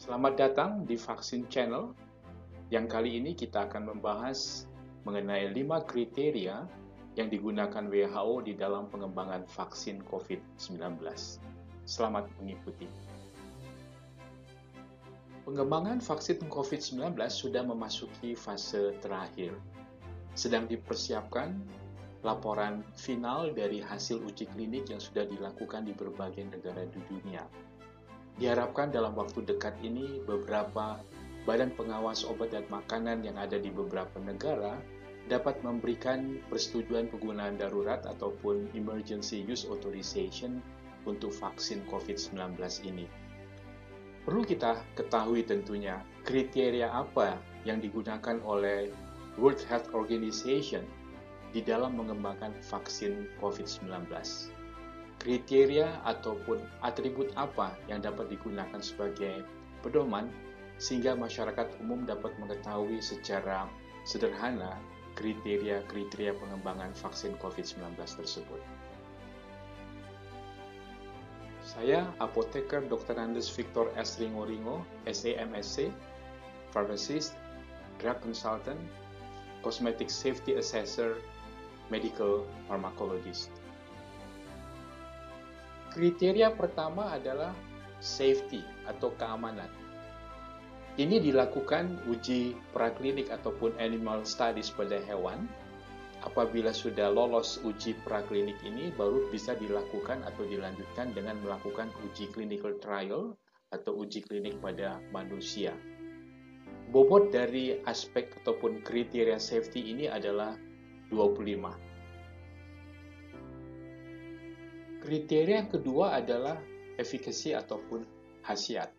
Selamat datang di Vaksin Channel, yang kali ini kita akan membahas mengenai 5 kriteria yang digunakan WHO di dalam pengembangan vaksin COVID-19. Selamat mengikuti. Pengembangan vaksin COVID-19 sudah memasuki fase terakhir. Sedang dipersiapkan laporan final dari hasil uji klinik yang sudah dilakukan di berbagai negara di dunia. Diharapkan dalam waktu dekat ini beberapa badan pengawas obat dan makanan yang ada di beberapa negara dapat memberikan persetujuan penggunaan darurat ataupun emergency use authorization untuk vaksin COVID-19 ini. Perlu kita ketahui tentunya kriteria apa yang digunakan oleh World Health Organization di dalam mengembangkan vaksin COVID-19. Kriteria ataupun atribut apa yang dapat digunakan sebagai pedoman sehingga masyarakat umum dapat mengetahui secara sederhana kriteria-kriteria pengembangan vaksin COVID-19 tersebut. Saya Apoteker Dr. Andes Victor S. Ringo, SAMSC, Pharmacist, Drug Consultant, Cosmetic Safety Assessor, Medical Pharmacologist. Kriteria pertama adalah safety atau keamanan. Ini dilakukan uji praklinik ataupun animal studies pada hewan. Apabila sudah lolos uji praklinik ini, baru bisa dilakukan atau dilanjutkan dengan melakukan uji clinical trial atau uji klinik pada manusia. Bobot dari aspek ataupun kriteria safety ini adalah 25. Kriteria kedua adalah efikasi ataupun khasiat.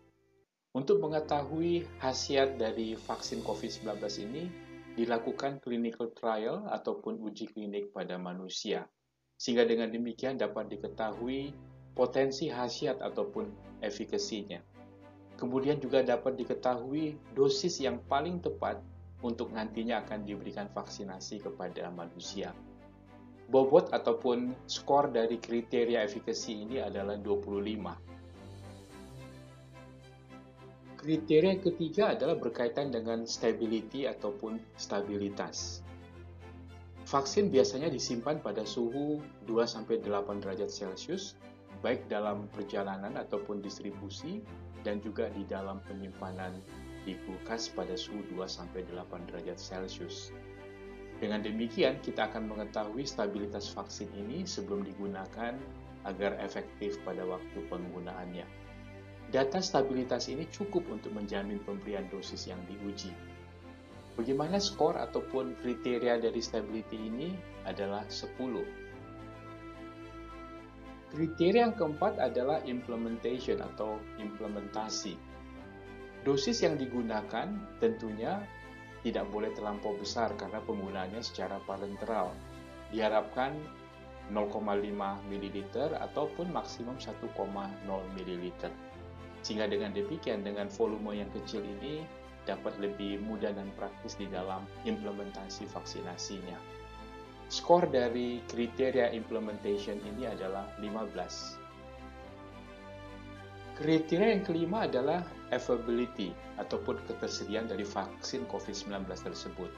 Untuk mengetahui khasiat dari vaksin COVID-19 ini, dilakukan clinical trial ataupun uji klinik pada manusia. Sehingga dengan demikian dapat diketahui potensi khasiat ataupun efikasinya. Kemudian juga dapat diketahui dosis yang paling tepat untuk nantinya akan diberikan vaksinasi kepada manusia. Bobot ataupun skor dari kriteria efikasi ini adalah 25. Kriteria ketiga adalah berkaitan dengan stability ataupun stabilitas. Vaksin biasanya disimpan pada suhu 2-8 derajat Celcius, baik dalam perjalanan ataupun distribusi, dan juga di dalam penyimpanan di kulkas pada suhu 2-8 derajat Celcius. Dengan demikian, kita akan mengetahui stabilitas vaksin ini sebelum digunakan agar efektif pada waktu penggunaannya. Data stabilitas ini cukup untuk menjamin pemberian dosis yang diuji. Bagaimana skor ataupun kriteria dari stability ini adalah 10. Kriteria yang keempat adalah implementation atau implementasi. Dosis yang digunakan tentunya tidak boleh terlampau besar karena penggunaannya secara parenteral. Diharapkan 0,5 ml ataupun maksimum 1,0 ml. Sehingga dengan demikian, dengan volume yang kecil ini dapat lebih mudah dan praktis di dalam implementasi vaksinasinya. Skor dari kriteria implementation ini adalah 15. Kriteria yang kelima adalah availability ataupun ketersediaan dari vaksin COVID-19 tersebut.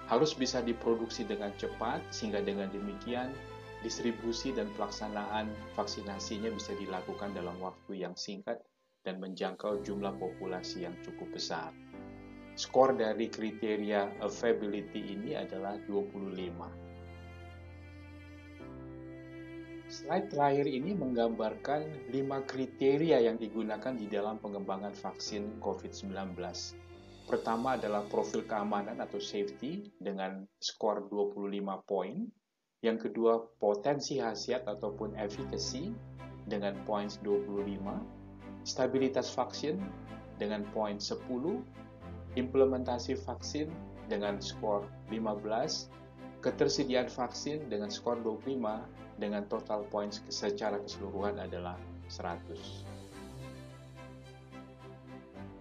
Harus bisa diproduksi dengan cepat sehingga dengan demikian distribusi dan pelaksanaan vaksinasinya bisa dilakukan dalam waktu yang singkat dan menjangkau jumlah populasi yang cukup besar. Skor dari kriteria availability ini adalah 25. Slide terakhir ini menggambarkan 5 kriteria yang digunakan di dalam pengembangan vaksin COVID-19. Pertama adalah profil keamanan atau safety dengan skor 25 poin. Yang kedua, potensi khasiat ataupun efficacy dengan poin 25. Stabilitas vaksin dengan poin 10, implementasi vaksin dengan skor 15, ketersediaan vaksin dengan skor 25, dengan total poin secara keseluruhan adalah 100.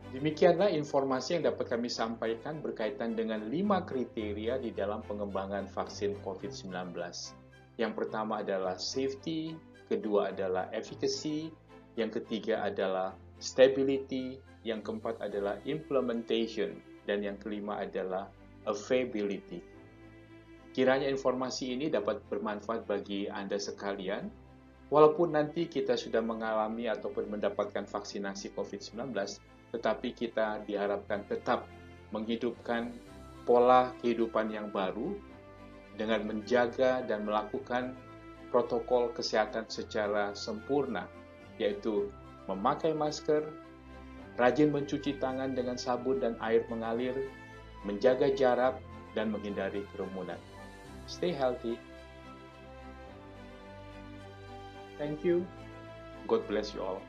Demikianlah informasi yang dapat kami sampaikan berkaitan dengan 5 kriteria di dalam pengembangan vaksin COVID-19. Yang pertama adalah safety, kedua adalah efficacy, yang ketiga adalah stability, yang keempat adalah implementation, dan yang kelima adalah availability. Kiranya informasi ini dapat bermanfaat bagi Anda sekalian. Walaupun nanti kita sudah mengalami ataupun mendapatkan vaksinasi COVID-19, tetapi kita diharapkan tetap menghidupkan pola kehidupan yang baru dengan menjaga dan melakukan protokol kesehatan secara sempurna, yaitu memakai masker, rajin mencuci tangan dengan sabun dan air mengalir, menjaga jarak, dan menghindari kerumunan. Stay healthy. Thank you. God bless you all.